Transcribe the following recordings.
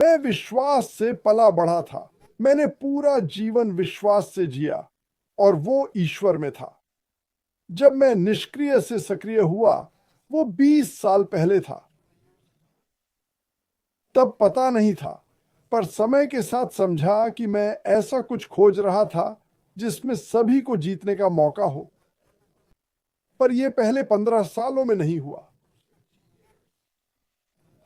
मैं विश्वास से पला बढ़ा था। मैंने पूरा जीवन विश्वास से जिया और वो ईश्वर में था। जब मैं निष्क्रिय से सक्रिय हुआ, वो 20 साल पहले था। तब पता नहीं था, पर समय के साथ समझा कि मैं ऐसा कुछ खोज रहा था जिसमें सभी को जीतने का मौका हो। पर यह पहले 15 सालों में नहीं हुआ।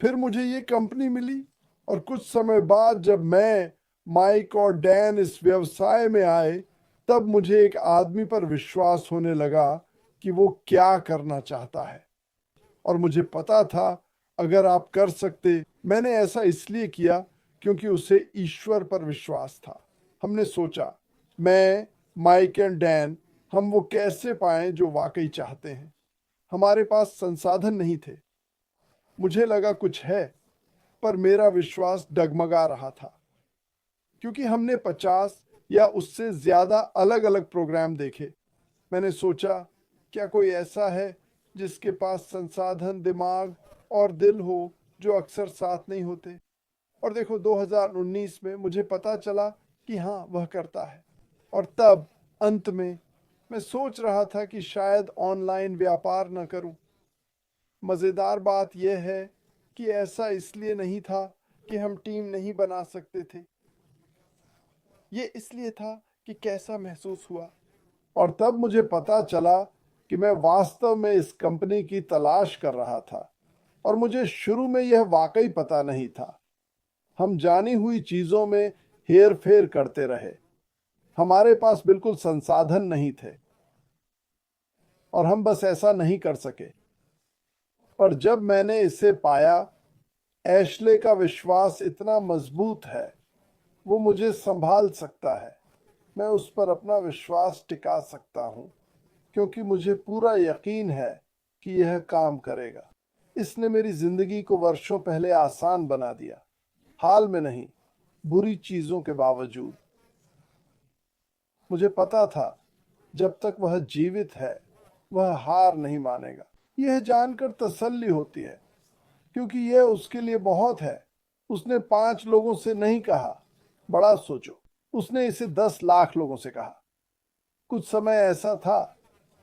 फिर मुझे ये कंपनी मिली और कुछ समय बाद जब मैं, माइक और डैन इस व्यवसाय में आए, तब मुझे एक आदमी पर विश्वास होने लगा कि वो क्या करना चाहता है। और मुझे पता था, अगर आप कर सकते। मैंने ऐसा इसलिए किया क्योंकि उसे ईश्वर पर विश्वास था। हमने सोचा, मैं, माइक एंड डैन, हम वो कैसे पाएं जो वाकई चाहते हैं। हमारे पास संसाधन नहीं थे। मुझे लगा कुछ है, पर मेरा विश्वास डगमगा रहा था क्योंकि हमने 50 या उससे ज्यादा अलग अलग प्रोग्राम देखे। मैंने सोचा, क्या कोई ऐसा है जिसके पास संसाधन, दिमाग और दिल हो जो अक्सर साथ नहीं होते। और देखो, 2019 में मुझे पता चला कि हाँ, वह करता है। और तब अंत में मैं सोच रहा था कि शायद ऑनलाइन व्यापार न करूं। मज़ेदार बात यह है कि ऐसा इसलिए नहीं था कि हम टीम नहीं बना सकते थे। ये इसलिए था कि कैसा महसूस हुआ। और तब मुझे पता चला कि मैं वास्तव में इस कंपनी की तलाश कर रहा था। और मुझे शुरू में यह वाकई पता नहीं था। हम जानी हुई चीजों में हेर फेर करते रहे। हमारे पास बिल्कुल संसाधन नहीं थे और हम बस ऐसा नहीं कर सके। पर जब मैंने इसे पाया, एशले का विश्वास इतना मजबूत है, वो मुझे संभाल सकता है। मैं उस पर अपना विश्वास टिका सकता हूँ क्योंकि मुझे पूरा यकीन है कि यह काम करेगा। इसने मेरी जिंदगी को वर्षों पहले आसान बना दिया, हाल में नहीं, बुरी चीजों के बावजूद। मुझे पता था, जब तक वह जीवित है, वह हार नहीं मानेगा। यह जानकर तसल्ली होती है क्योंकि यह उसके लिए बहुत है। उसने 5 लोगों से नहीं कहा, बड़ा सोचो, उसने इसे 10 लाख लोगों से कहा। कुछ समय ऐसा था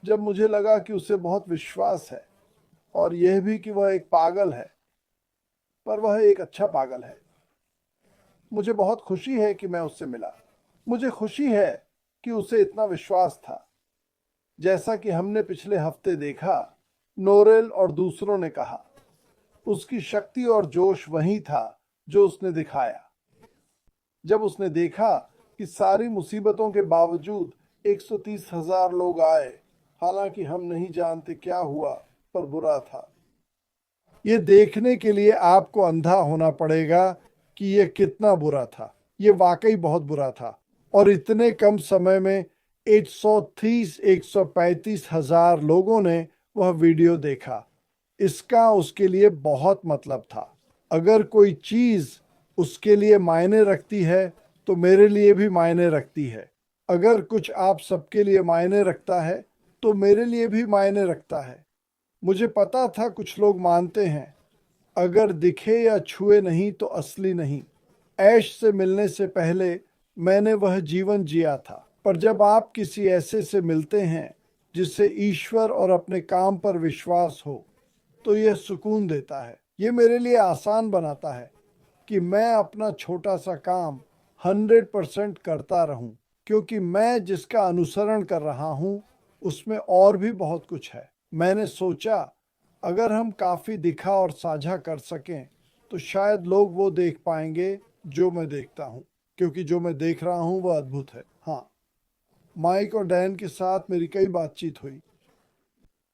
जब मुझे लगा कि उसे बहुत विश्वास है और यह भी कि वह एक पागल है, पर वह एक अच्छा पागल है। मुझे बहुत खुशी है कि मैं उससे मिला। मुझे खुशी है कि उसे इतना विश्वास था। जैसा कि हमने पिछले हफ्ते देखा, नोरेल और दूसरों ने कहा, उसकी शक्ति और जोश वही था जो उसने दिखाया। जब उसने देखा कि सारी मुसीबतों के बावजूद 130,000 लोग आए, हालांकि हम नहीं जानते क्या हुआ, पर बुरा था। ये देखने के लिए आपको अंधा होना पड़ेगा कि ये कितना बुरा था। ये वाकई बहुत बुरा था। और इतने कम समय में 135,000 लोगों ने वह वीडियो देखा। इसका उसके लिए बहुत मतलब था। अगर कोई चीज उसके लिए मायने रखती है तो मेरे लिए भी मायने रखती है। अगर कुछ आप सबके लिए मायने रखता है तो मेरे लिए भी मायने रखता है। मुझे पता था कुछ लोग मानते हैं, अगर दिखे या छुए नहीं तो असली नहीं। ऐश से मिलने से पहले मैंने वह जीवन जिया था, पर जब आप किसी ऐसे से मिलते हैं जिससे ईश्वर और अपने काम पर विश्वास हो, तो यह सुकून देता है। ये मेरे लिए आसान बनाता है कि मैं अपना छोटा सा काम 100% करता रहूं, क्योंकि मैं जिसका अनुसरण कर रहा हूं उसमें और भी बहुत कुछ है। मैंने सोचा, अगर हम काफ़ी दिखा और साझा कर सकें तो शायद लोग वो देख पाएंगे जो मैं देखता हूँ, क्योंकि जो मैं देख रहा हूँ वह अद्भुत है। हाँ, माइक और डैन के साथ मेरी कई बातचीत हुई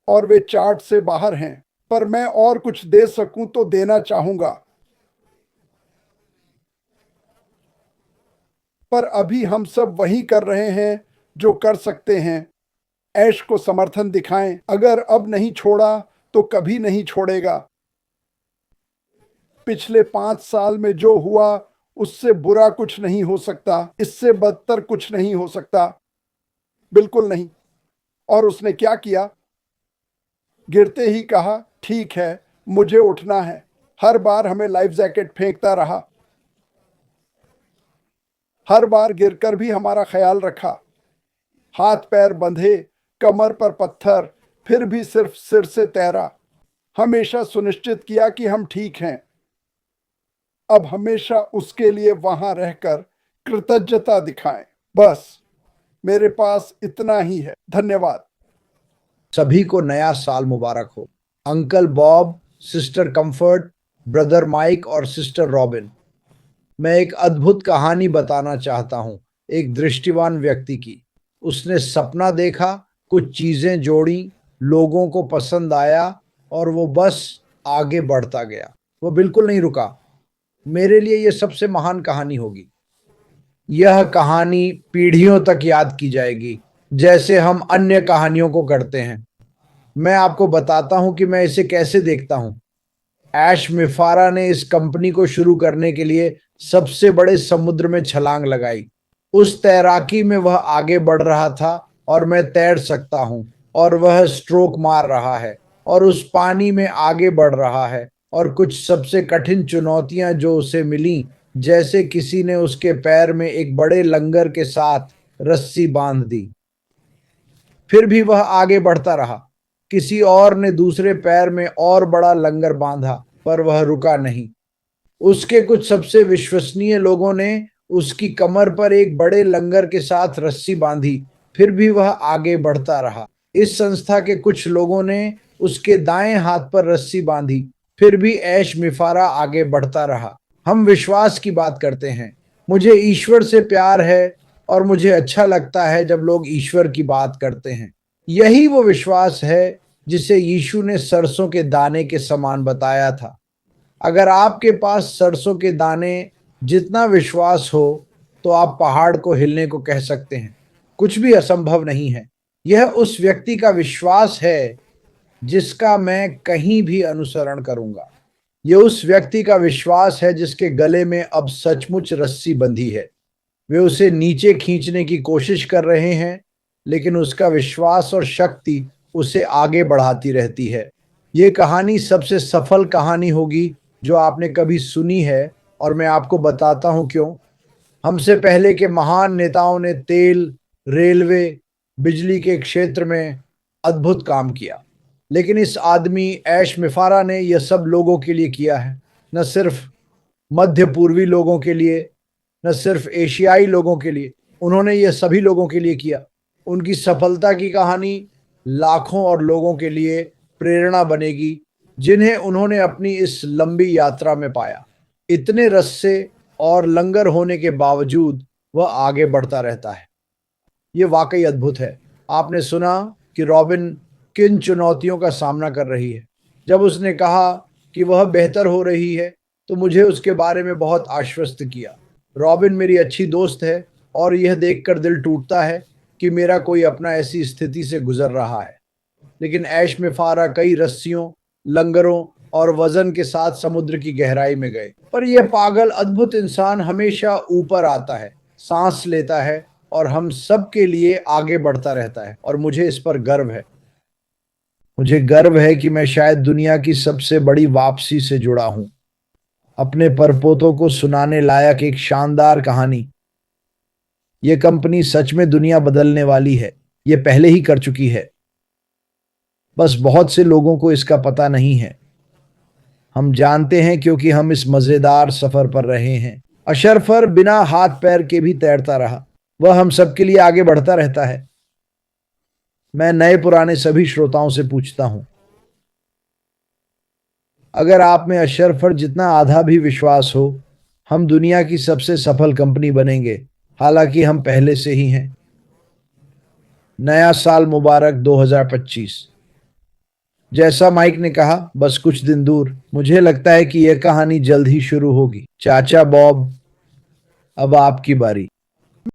और वे चार्ट से बाहर हैं, पर मैं और कुछ दे सकूं तो देना चाहूंगा। पर अभी हम सब वही कर रहे हैं जो कर सकते हैं। ऐश को समर्थन दिखाएं। अगर अब नहीं छोड़ा तो कभी नहीं छोड़ेगा। पिछले 5 साल में जो हुआ उससे बुरा कुछ नहीं हो सकता, इससे बदतर कुछ नहीं हो सकता, बिल्कुल नहीं। और उसने क्या किया? गिरते ही कहा, ठीक है, मुझे उठना है। हर बार हमें लाइफ जैकेट फेंकता रहा। हर बार गिरकर भी हमारा ख्याल रखा, हाथ पैर बंधे, कमर पर पत्थर, फिर भी सिर्फ सिर से तैरा। हमेशा सुनिश्चित किया कि हम ठीक हैं। अब हमेशा उसके लिए वहां रहकर कृतज्ञता दिखाएं। बस मेरे पास इतना ही है। धन्यवाद। सभी को नया साल मुबारक हो। Uncle Bob, sister Comfort, brother Mike और सिस्टर रॉबिन, मैं एक अद्भुत कहानी बताना चाहता हूँ एक दृष्टिवान व्यक्ति की। उसने सपना देखा, कुछ चीजें जोड़ी, लोगों को पसंद आया और वो बस आगे बढ़ता गया। वो बिल्कुल नहीं रुका। मेरे लिए ये सबसे महान कहानी होगी। यह कहानी पीढ़ियों तक याद की जाएगी, जैसे हम अन्य कहानियों को करते हैं। मैं आपको बताता हूं कि मैं इसे कैसे देखता हूं। ऐश मिफारा ने इस कंपनी को शुरू करने के लिए सबसे बड़े समुद्र में छलांग लगाई। उस तैराकी में वह आगे बढ़ रहा था और मैं तैर सकता हूं, और वह स्ट्रोक मार रहा है और उस पानी में आगे बढ़ रहा है। और कुछ सबसे कठिन चुनौतियां जो उसे मिली, जैसे किसी ने उसके पैर में एक बड़े लंगर के साथ रस्सी बांध दी, फिर भी वह आगे बढ़ता रहा। किसी और ने दूसरे पैर में और बड़ा लंगर बांधा, पर वह रुका नहीं। उसके कुछ सबसे विश्वसनीय लोगों ने उसकी कमर पर एक बड़े लंगर के साथ रस्सी बांधी, फिर भी वह आगे बढ़ता रहा। इस संस्था के कुछ लोगों ने उसके दाएं हाथ पर रस्सी बांधी, फिर भी ऐश मिफारा आगे बढ़ता रहा। हम विश्वास की बात करते हैं। मुझे ईश्वर से प्यार है और मुझे अच्छा लगता है जब लोग ईश्वर की बात करते हैं। यही वो विश्वास है जिसे यीशु ने सरसों के दाने के समान बताया था। अगर आपके पास सरसों के दाने जितना विश्वास हो, तो आप पहाड़ को हिलने को कह सकते हैं। कुछ भी असंभव नहीं है। यह उस व्यक्ति का विश्वास है जिसका मैं कहीं भी अनुसरण करूंगा। यह उस व्यक्ति का विश्वास है जिसके गले में अब सचमुच रस्सी बंधी है। वे उसे नीचे खींचने की कोशिश कर रहे हैं, लेकिन उसका विश्वास और शक्ति उसे आगे बढ़ाती रहती है। ये कहानी सबसे सफल कहानी होगी जो आपने कभी सुनी है, और मैं आपको बताता हूं क्यों। हमसे पहले के महान नेताओं ने तेल, रेलवे, बिजली के क्षेत्र में अद्भुत काम किया, लेकिन इस आदमी ऐश मिफारा ने यह सब लोगों के लिए किया है। न सिर्फ मध्य पूर्वी लोगों के लिए, न सिर्फ एशियाई लोगों के लिए, उन्होंने यह सभी लोगों के लिए किया। उनकी सफलता की कहानी लाखों और लोगों के लिए प्रेरणा बनेगी, जिन्हें उन्होंने अपनी इस लंबी यात्रा में पाया। इतने रस्से और लंगर होने के बावजूद वह आगे बढ़ता रहता है। ये वाकई अद्भुत है। आपने सुना कि रॉबिन किन चुनौतियों का सामना कर रही है। जब उसने कहा कि वह बेहतर हो रही है, तो मुझे उसके बारे में बहुत आश्वस्त किया। रॉबिन मेरी अच्छी दोस्त है और यह देखकर दिल टूटता है कि मेरा कोई अपना ऐसी स्थिति से गुजर रहा है। लेकिन ऐश में फारा कई रस्सियों, लंगरों और वजन के साथ समुद्र की गहराई में गए, पर यह पागल अद्भुत इंसान हमेशा ऊपर आता है, सांस लेता है और हम सब के लिए आगे बढ़ता रहता है। और मुझे इस पर गर्व है। मुझे गर्व है कि मैं शायद दुनिया की सबसे बड़ी वापसी से जुड़ा हूं। अपने परपोतों को सुनाने लायक एक शानदार कहानी। यह कंपनी सच में दुनिया बदलने वाली है। यह पहले ही कर चुकी है, बस बहुत से लोगों को इसका पता नहीं है। हम जानते हैं क्योंकि हम इस मजेदार सफर पर रहे हैं। अशरफर बिना हाथ पैर के भी तैरता रहा। वह हम सबके लिए आगे बढ़ता रहता है। मैं नए पुराने सभी श्रोताओं से पूछता हूं, अगर आप में अशरफर जितना आधा भी विश्वास हो, हम दुनिया की सबसे सफल कंपनी बनेंगे। हालांकि हम पहले से ही हैं। नया साल मुबारक 2025। जैसा माइक ने कहा, बस कुछ दिन दूर। मुझे लगता है कि यह कहानी जल्द ही शुरू होगी। चाचा बॉब, अब आपकी बारी।